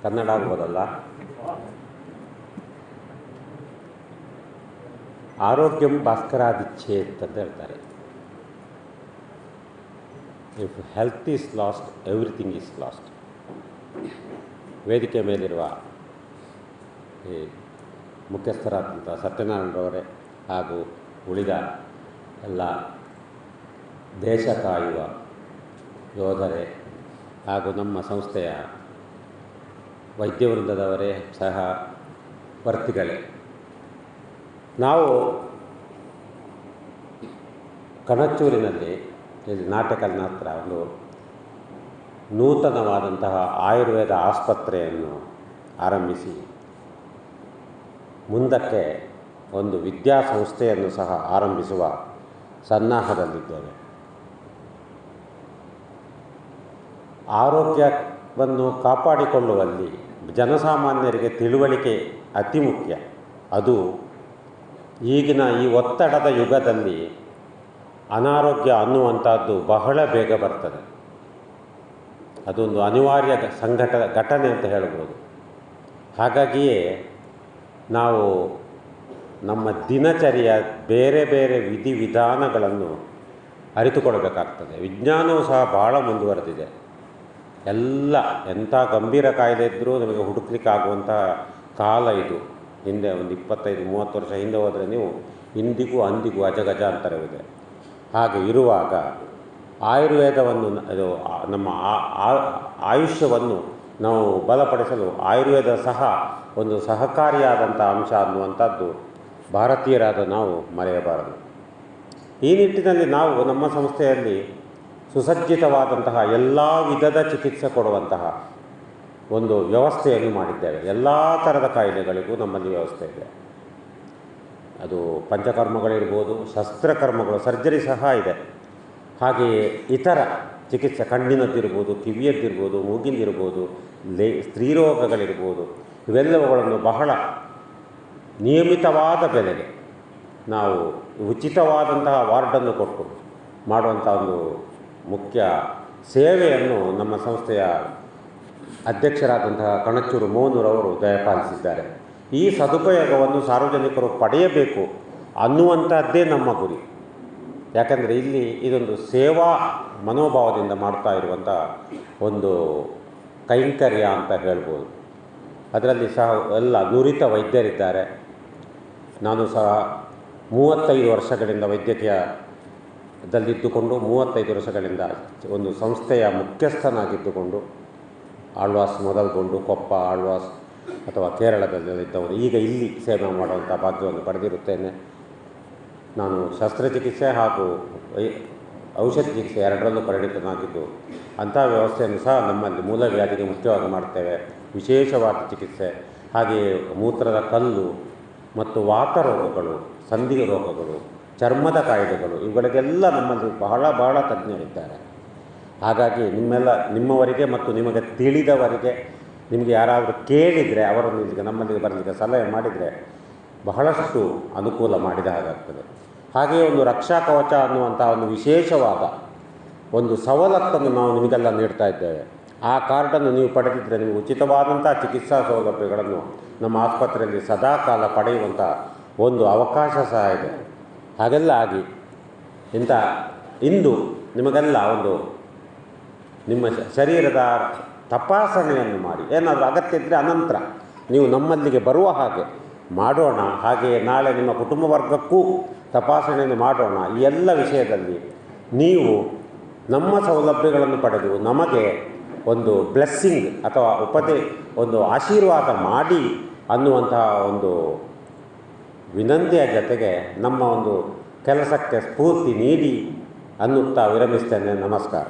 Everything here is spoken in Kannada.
ಕನ್ನಡ ಆಗ್ಬೋದಲ್ಲ. ಆರೋಗ್ಯಂ ಭಾಸ್ಕರಾದಿಚ್ಛೇತ್ ಅಂತ ಹೇಳ್ತಾರೆ. If health is last, everything is last. ವೇದಿಕೆ ಮೇಲಿರುವ ಈ ಮುಖ್ಯಸ್ಥರಾದಂಥ ಸತ್ಯನಾರಾಯಣರವರೇ ಹಾಗೂ ಉಳಿದ ಎಲ್ಲ ದೇಶ ಕಾಯುವ ಯೋಧರೇ ಹಾಗೂ ನಮ್ಮ ಸಂಸ್ಥೆಯ ವೈದ್ಯವೃಂದದವರೇ ಸಹ ವರ್ತಿಗಳೇ, ನಾವು ಕಣಚೂರಿನಲ್ಲಿ ಇಲ್ಲಿ ನಾಟಕಲ್ನ ಹತ್ರ ಒಂದು ನೂತನವಾದಂತಹ ಆಯುರ್ವೇದ ಆಸ್ಪತ್ರೆಯನ್ನು ಆರಂಭಿಸಿ ಮುಂದಕ್ಕೆ ಒಂದು ವಿದ್ಯಾಸಂಸ್ಥೆಯನ್ನು ಸಹ ಆರಂಭಿಸುವ ಸನ್ನಾಹದಲ್ಲಿದ್ದೇವೆ. ಆರೋಗ್ಯವನ್ನು ಕಾಪಾಡಿಕೊಳ್ಳುವಲ್ಲಿ ಜನಸಾಮಾನ್ಯರಿಗೆ ತಿಳುವಳಿಕೆ ಅತಿ ಮುಖ್ಯ. ಅದು ಈಗಿನ ಈ ಒತ್ತಡದ ಯುಗದಲ್ಲಿ ಅನಾರೋಗ್ಯ ಅನ್ನುವಂಥದ್ದು ಬಹಳ ಬೇಗ ಬರ್ತದೆ. ಅದೊಂದು ಅನಿವಾರ್ಯ ಘಟನೆ ಅಂತ ಹೇಳ್ಬೋದು. ಹಾಗಾಗಿಯೇ ನಾವು ನಮ್ಮ ದಿನಚರಿಯ ಬೇರೆ ಬೇರೆ ವಿಧಿವಿಧಾನಗಳನ್ನು ಅರಿತುಕೊಳ್ಬೇಕಾಗ್ತದೆ. ವಿಜ್ಞಾನವೂ ಸಹ ಭಾಳ ಮುಂದುವರೆದಿದೆ. ಎಂಥ ಗಂಭೀರ ಕಾಯಿಲೆ ಇದ್ದರೂ ನಮಗೆ ಹುಡುಕ್ಲಿಕ್ಕಾಗುವಂಥ ಕಾಲ ಇದು. ಹಿಂದೆ ಒಂದು 25-30 ವರ್ಷ ಹಿಂದೆ ಹೋದರೆ ನೀವು ಇಂದಿಗೂ ಅಂದಿಗೂ ಅಜಗಜಾಂತರವಿದೆ. ಹಾಗೆ ಇರುವಾಗ ಆಯುರ್ವೇದವನ್ನು ನಮ್ಮ ಆಯುಷ್ಯವನ್ನು ನಾವು ಬಲಪಡಿಸಲು ಆಯುರ್ವೇದ ಸಹ ಒಂದು ಸಹಕಾರಿಯಾದಂಥ ಅಂಶ ಅನ್ನುವಂಥದ್ದು ಭಾರತೀಯರಾದ ನಾವು ಮರೆಯಬಾರದು. ಈ ನಿಟ್ಟಿನಲ್ಲಿ ನಾವು ನಮ್ಮ ಸಂಸ್ಥೆಯಲ್ಲಿ ಸುಸಜ್ಜಿತವಾದಂತಹ ಎಲ್ಲ ವಿಧದ ಚಿಕಿತ್ಸೆ ಕೊಡುವಂತಹ ಒಂದು ವ್ಯವಸ್ಥೆಯನ್ನು ಮಾಡಿದ್ದೇವೆ. ಎಲ್ಲ ಥರದ ಕಾಯಿಲೆಗಳಿಗೂ ನಮ್ಮಲ್ಲಿ ವ್ಯವಸ್ಥೆ ಇದೆ. ಅದು ಪಂಚಕರ್ಮಗಳಿರ್ಬೋದು, ಶಸ್ತ್ರಕರ್ಮಗಳು, ಸರ್ಜರಿ ಸಹ ಇದೆ. ಹಾಗೆಯೇ ಇತರ ಚಿಕಿತ್ಸೆ ಕಣ್ಣಿನದ್ದಿರ್ಬೋದು, ಕಿವಿಯದ್ದಿರ್ಬೋದು, ಮೂಗಿಂದಿರ್ಬೋದು, ಸ್ತ್ರೀರೋಗಗಳಿರ್ಬೋದು, ಇವೆಲ್ಲವುಗಳನ್ನು ಬಹಳ ನಿಯಮಿತವಾದ ಬೆಲೆಗೆ ನಾವು ಉಚಿತವಾದಂತಹ ವಾರ್ಡನ್ನು ಕೊಟ್ಟು ಮಾಡುವಂಥ ಒಂದು ಮುಖ್ಯ ಸೇವೆಯನ್ನು ನಮ್ಮ ಸಂಸ್ಥೆಯ ಅಧ್ಯಕ್ಷರಾದಂತಹ ಕಣಚೂರು ಮೋಹನರವರು ದಯಪಾಲಿಸಿದ್ದಾರೆ. ಈ ಸದುಪಯೋಗವನ್ನು ಸಾರ್ವಜನಿಕರು ಪಡೆಯಬೇಕು ಅನ್ನುವಂಥದ್ದೇ ನಮ್ಮ ಗುರಿ. ಯಾಕಂದರೆ ಇಲ್ಲಿ ಇದೊಂದು ಸೇವಾ ಮನೋಭಾವದಿಂದ ಮಾಡ್ತಾ ಇರುವಂಥ ಒಂದು ಕೈಂಕರ್ಯ ಅಂತ ಹೇಳ್ಬೋದು. ಅದರಲ್ಲಿ ಸಹ ಎಲ್ಲ ನುರಿತ ವೈದ್ಯರಿದ್ದಾರೆ. ನಾನು ಸಹ 35 ವರ್ಷಗಳಿಂದ ವೈದ್ಯಕೀಯದಲ್ಲಿದ್ದುಕೊಂಡು 35 ವರ್ಷಗಳಿಂದ ಒಂದು ಸಂಸ್ಥೆಯ ಮುಖ್ಯಸ್ಥನಾಗಿದ್ದುಕೊಂಡು ಆಳ್ವಾಸ್ ಮೊದಲುಗೊಂಡು ಕೊಪ್ಪ, ಆಳ್ವಾಸ್ ಅಥವಾ ಕೇರಳದಲ್ಲಿದ್ದವರು ಈಗ ಇಲ್ಲಿ ಸೇವೆ ಮಾಡುವಂಥ ಭಾಗ್ಯವನ್ನು ಪಡೆದಿರುತ್ತೇನೆ. ನಾನು ಶಸ್ತ್ರಚಿಕಿತ್ಸೆ ಹಾಗೂ ಔಷಧ ಚಿಕಿತ್ಸೆ ಎರಡರಲ್ಲೂ ಪರಿಣಿತನಾಗಿದ್ದು ಅಂಥ ವ್ಯವಸ್ಥೆಯನ್ನು ಸಹ ನಮ್ಮಲ್ಲಿ ಮೂಲವ್ಯಾಧಿಗೆ ಮುಖ್ಯವಾಗಿ ಮಾಡ್ತೇವೆ. ವಿಶೇಷವಾದ ಚಿಕಿತ್ಸೆ, ಹಾಗೆಯೇ ಮೂತ್ರದ ಕಲ್ಲು ಮತ್ತು ವಾತ ರೋಗಗಳು, ಸಂಧಿ ರೋಗಗಳು, ಚರ್ಮದ ಕಾಯಿಲೆಗಳು, ಇವುಗಳಿಗೆಲ್ಲ ನಮ್ಮಲ್ಲಿ ಬಹಳ ತಜ್ಞರಿದ್ದಾರೆ. ಹಾಗಾಗಿ ನಿಮ್ಮವರಿಗೆ ಮತ್ತು ನಿಮಗೆ ತಿಳಿದವರಿಗೆ, ನಿಮಗೆ ಯಾರಾದರೂ ಕೇಳಿದರೆ ಅವರನ್ನು ಇಲ್ಲಿಗೆ ನಮ್ಮಲ್ಲಿಗೆ ಬರಲಿಕ್ಕೆ ಸಲಹೆ ಮಾಡಿದರೆ ಬಹಳಷ್ಟು ಅನುಕೂಲ ಮಾಡಿದ ಹಾಗಾಗ್ತದೆ. ಹಾಗೆಯೇ ಒಂದು ರಕ್ಷಾ ಕವಚ ಅನ್ನುವಂಥ ಒಂದು ವಿಶೇಷವಾದ ಒಂದು ಸವಲತ್ತನ್ನು ನಾವು ನಿಮಗೆಲ್ಲ ನೀಡ್ತಾ ಇದ್ದೇವೆ. ಆ ಕಾರ್ಡನ್ನು ನೀವು ಪಡೆದಿದ್ದರೆ ನಿಮಗೆ ಉಚಿತವಾದಂಥ ಚಿಕಿತ್ಸಾ ಸೌಲಭ್ಯಗಳನ್ನು ನಮ್ಮ ಆಸ್ಪತ್ರೆಯಲ್ಲಿ ಸದಾಕಾಲ ಪಡೆಯುವಂಥ ಒಂದು ಅವಕಾಶ ಸಹ ಇದೆ. ಹಾಗೆಲ್ಲ ಆಗಿ ಇಂದು ನಿಮಗೆಲ್ಲ ಒಂದು ನಿಮ್ಮ ಶರೀರದ ತಪಾಸಣೆಯನ್ನು ಮಾಡಿ, ಏನಾದರೂ ಅಗತ್ಯ ಇದ್ದರೆ ಅನಂತರ ನೀವು ನಮ್ಮಲ್ಲಿಗೆ ಬರುವ ಹಾಗೆ ಮಾಡೋಣ. ಹಾಗೆಯೇ ನಾಳೆ ನಿಮ್ಮ ಕುಟುಂಬ ವರ್ಗಕ್ಕೂ ತಪಾಸಣೆಯನ್ನು ಮಾಡೋಣ. ಈ ಎಲ್ಲ ವಿಷಯದಲ್ಲಿ ನೀವು ನಮ್ಮ ಸೌಲಭ್ಯಗಳನ್ನು ಪಡೆದು ನಮಗೆ ಒಂದು ಬ್ಲೆಸ್ಸಿಂಗ್ ಅಥವಾ ಒಂದು ಆಶೀರ್ವಾದ ಮಾಡಿ ಅನ್ನುವಂತಹ ಒಂದು ವಿನಂತಿಯ ಜೊತೆಗೆ ನಮ್ಮ ಒಂದು ಕೆಲಸಕ್ಕೆ ಸ್ಫೂರ್ತಿ ನೀಡಿ ಅನ್ನುತ್ತಾ ವಿರಮಿಸ್ತೇನೆ. ನಮಸ್ಕಾರ.